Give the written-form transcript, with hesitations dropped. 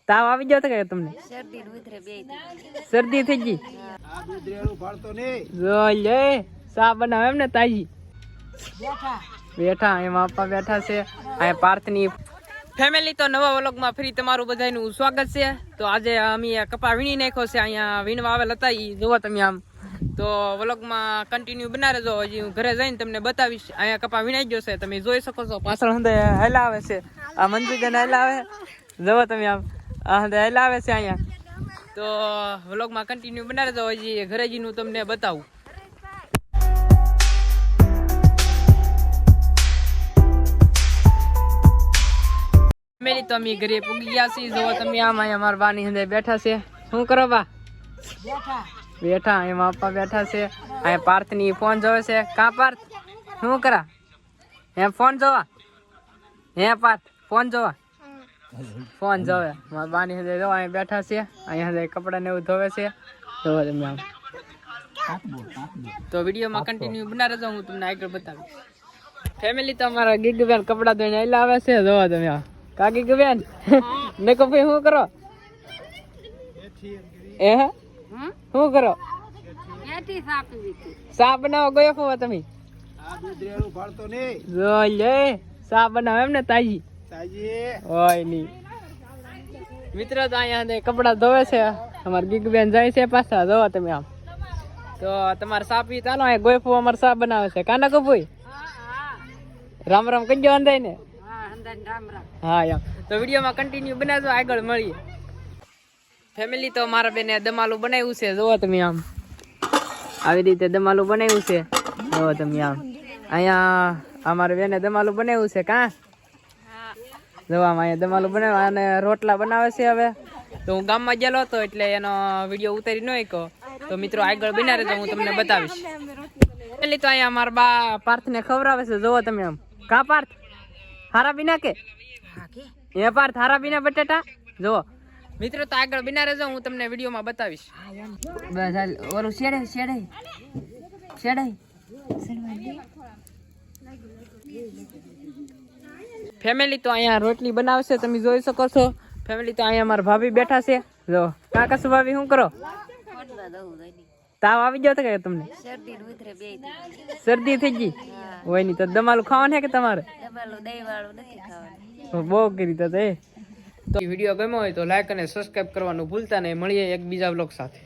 તાવ આવી ગયો તો કે તમને? શરદી થઈ ગઈ? જોઈ લે સા બનાવે એમ ને તાજી. બેઠા એમાં પપ્પા બેઠા છે. અહીંયા પાર્થની ફેમિલી. તો નવા વ્લોગમાં ફરી તમારું બધાનું સ્વાગત છે. તો આજે અમે કપા વીણી નાખ્યો છે. અહીંયા વીણવા આવેલ હતા એ જોવો તમે આમ. તો વ્લોગમાં કન્ટિન્યુ બના રહેજો. હજી હું ઘરે જઈને તમને બતાવીશ. અહીંયા કપા વીણાઈ ગયો છે, તમે જોઈ શકો છો. પાછળ હંદે હેલા આવે છે, આ મંજુબેન હેલા આવે. જોવો તમે આમ આ હંદે હેલા આવે છે અહીંયા. તો વ્લોગમાં કન્ટિન્યુ બના રહેજો. હજી ઘરે જઈને હું તમને બતાવું. ફેમિલી તો અમે ઘરે પૂગી ગયા છીએ. જોવો તમે આમ અહીંયા મારા બાની હંદે બેઠા છે. શું કરો બા? બેઠા એમાં પપ્પા બેઠા છે. અહીંયા પાર્થની ફોન જોવે છે. કા પાર્થ શું કરા? હે ફોન જોવા? હે પાર્થ ફોન જોવા? ફોન જોવે. મારા બાની હંદે જો અહીંયા બેઠા છે. અહીંયા હંદે કપડા ને એવું ધોવે છે. જોવો તમે આમ. તો વિડીયોમાં કન્ટિન્યુ બના રહેજો. હું તમને આગળ બતાવીશ. ફેમિલી તો અમારા ગીગબેન કપડા ધોઈને આયલા આવે છે. જોવો તમે આમ. કા ગીગબેન ને કો ભાઈ શું કરો? શું કરો? સા બનાવો ગયો ફોવા તમે? જોઈ લે સા બનાવો એમ ને તાજી હોય ની. મિત્ર તો અહીંયા કપડા ધોવે છે. અમારે ગીગબેન જાય છે પાછા. જોવો તમે આમ. તો તમારે સા પી ચાલો. અહીંયા ગોયફો અમારે સા બનાવે છે. કાના કપુઈ રામ રામ કઈ ગયો અંદાય ને. હા એમ. તો વિડીયોમાં કન્ટિન્યુ બનાવજો. આગળ મળીએ. ફેમિલી તો મારા બેને દમાલું બનાવ્યું છે. જોવો તમે આમ. આવી રીતે દમાલું બનાવ્યું છે. જોવો તમે આમ. અહીંયા અમારા બેને દમાલું બનાવ્યું છે. કા જોવા અહીંયા દમાલું બનાવ્યું અને રોટલા બનાવે છે. હવે તો હું ગામમાં ગયેલો હતો એટલે એનો વિડીયો ઉતારી ન શક્યો. તો મિત્રો આગળ બના રહેજો, હું તમને બતાવીશ. ફેમિલી તો અહીંયા મારા બા પાર્થને ખવડાવે છે. જોવો તમે આમ. કા પાર્થ હારા બીના કે એ પાર્થ હારા બીના બટેટા? જોવો મિત્રો તો આગળ બના રહેજો, હું તમને વિડીયોમાં બતાવીશ. બસ હાલ ઓલું શેડાઈ ફેમિલી તો અહીંયા રોટલી બનાવશે. તમે જોઈ શકો છો. ફેમિલી તો અહીંયા મારા ભાભી બેઠા છે. જો કાકા સુ ભાભી શું કરો? તાવ આવી ગયો તો કે તમને? શરદી થઈ ગઈ હોય ની તો દમાલું ખાવાનું છે કે તમારે? બહુ કરી તો વિડીયો ગમ્યો હોય તો લાઈક અને સબસ્ક્રાઇબ કરવાનું ભૂલતા નહીં. મળીએ એક બીજા વ્લોગ સાથે.